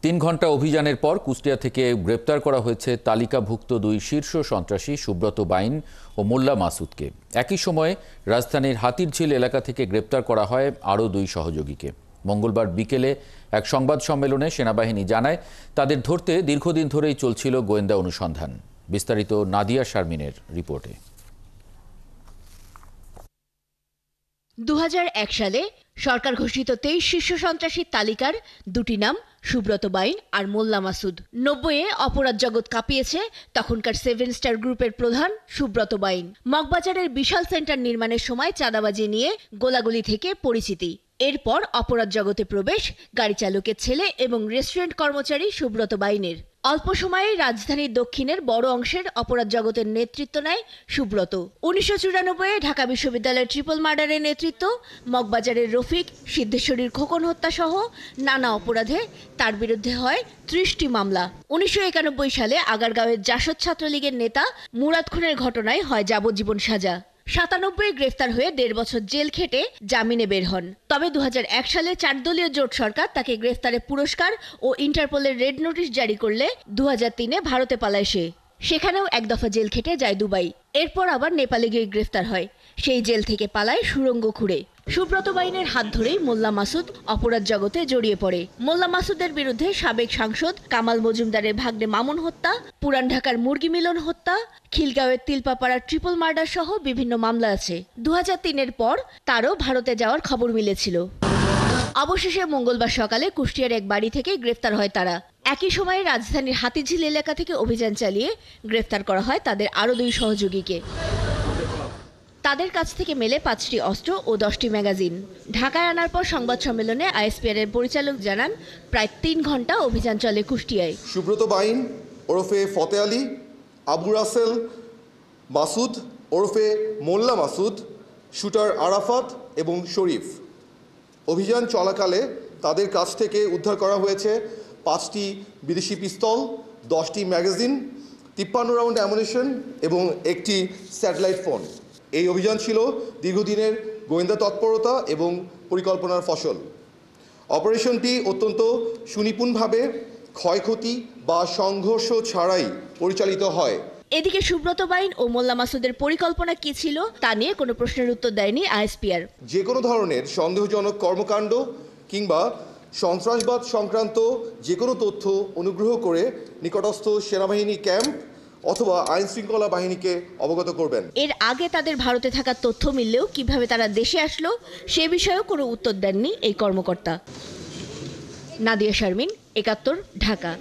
3 ঘন্টা অভিযানের পর কুষ্টিয়া থেকে গ্রেপ্তার করা হয়েছে তালিকাভুক্ত 2 শীর্ষ সন্ত্রাসী সুব্রত বাইন ও মোল্লা মাসুদকে। একই সময়ে রাজধানীর হাতিরঝিল এলাকা থেকে গ্রেপ্তার করা হয় আরও 2 সহযোগীকে। মঙ্গলবার বিকেলে এক সংবাদ সম্মেলনে সেনাবাহিনী জানায়, তাদের ধরতে দীর্ঘদিন ধরেই চলছিল গোয়েন্দা অনুসন্ধান। বিস্তারিত নাদিয়া শারমিনের রিপোর্টে। 2001 সালে সরকার ঘোষিত 23 শীর্ষ সন্ত্রাসীর তালিকার 2টি নাম সুব্রত বাইন আর মোল্লা মাসুদ। 90-এ অপরাধ জগৎ কাঁপিয়েছে তখনকার 7 স্টার গ্রুপের প্রধান সুব্রত বাইন। মগবাজারের বিশাল সেন্টার নির্মাণের সময় চাঁদাবাজি নিয়ে গোলাগুলি থেকে পরিচিতি। এরপর অপরাধ জগতে প্রবেশ গাড়ি চালকের ছেলে এবং রেস্টুরেন্ট কর্মচারী সুব্রত বাইনের। অল্প সময়ে রাজধানীর দক্ষিণের বড় অংশের অপরাধ জগতের নেতৃত্ব নেয় সুব্রত। 1994-এ ঢাকা বিশ্ববিদ্যালয়ের ট্রিপল মার্ডারের নেতৃত্ব, মগবাজারের রফিক, সিদ্ধেশ্বরীর খোকন হত্যা সহ নানা অপরাধে তার বিরুদ্ধে হয় 30টি মামলা। 1991 সালে আগারগাঁওয়ের জাসদ ছাত্রলীগের নেতা মুরাদ খুনের ঘটনায় হয় যাবজ্জীবন সাজা। 97-এ গ্রেফতার হয়ে 1.5 বছর জেল খেটে জামিনে বের হন। তবে 2001 সালে 4 দলীয় জোট সরকার তাকে গ্রেফতারের পুরস্কার ও ইন্টারপোলের রেড নোটিশ জারি করলে 2003-এ ভারতে পালায় সে। সেখানেও 1 দফা জেল খেটে যায় দুবাই। এরপর আবার নেপালে গিয়ে গ্রেফতার হয়। সেই জেল থেকে পালায় সুড়ঙ্গ খুঁড়ে। সুব্রত বাইনের হাত ধরেই মোল্লা মাসুদ অপরাধ জগতে জড়িয়ে পড়ে। মোল্লা মাসুদের বিরুদ্ধে সাবেক সাংসদ কামাল মজুমদারের ভাগ্নে মামুন হত্যা, পুরান ঢাকার মুরগি মিলন হত্যা, খিলগাঁওয়ের তিলপাপাড়ার ট্রিপল মার্ডার সহ বিভিন্ন মামলা আছে। 2003-এর পর তারও ভারতে যাওয়ার খবর মিলেছিল। অবশেষে মঙ্গলবার সকালে কুষ্টিয়ার এক বাড়ি থেকে গ্রেফতার হয় তারা। একই সময়ে রাজধানীর হাতিঝিল এলাকা থেকে অভিযান চালিয়ে গ্রেফতার করা হয় তাদের আরও 2 সহযোগীকে। তাদের কাছ থেকে মেলে 5টি অস্ত্র ও 10টি ম্যাগাজিন। ঢাকায় আনার পর সংবাদ সম্মেলনে আইএসপিআর এর পরিচালক জানান, প্রায় 3 ঘন্টা অভিযান চলে কুষ্টিয়ায়। সুব্রত বাইন ওরফে ফতে আলী, আবু রাসেল মাসুদ ওরফে মোল্লা মাসুদ, শুটার আরাফাত এবং শরীফ। অভিযান চলাকালে তাদের কাছ থেকে উদ্ধার করা হয়েছে 5টি বিদেশি পিস্তল, 10টি ম্যাগাজিন, 53 রাউন্ড অ্যামুনিশন এবং একটি স্যাটেলাইট ফোন। এই অভিযান ছিল দীর্ঘদিনের গোয়েন্দা তৎপরতা এবং পরিকল্পনার ফসল। অপারেশনটি অত্যন্ত সুনিপুণভাবে ক্ষয়ক্ষতি বা সংঘর্ষ ছাড়াই পরিচালিত হয়। এদিকে সুব্রত বাইন ও মোল্লা মাসুদের পরিকল্পনা কি ছিল তা নিয়ে কোনো প্রশ্নের উত্তর দেয়নি আইএসপিআর। যে কোনো ধরনের সন্দেহজনক কর্মকাণ্ড কিংবা সন্ত্রাসবাদ সংক্রান্ত যে কোনো তথ্য অনুগ্রহ করে নিকটস্থ সেনাবাহিনী ক্যাম্প অথবা আইন শৃঙ্খলা বাহিনীকে অবগত করবেন। এর আগে তাদের ভারতে থাকার তথ্য মিললেও কিভাবে তারা দেশে আসলো সে বিষয়েও কোনো উত্তর দেননি এই কর্মকর্তা। নাদিয়া শারমিন, 71, ঢাকা।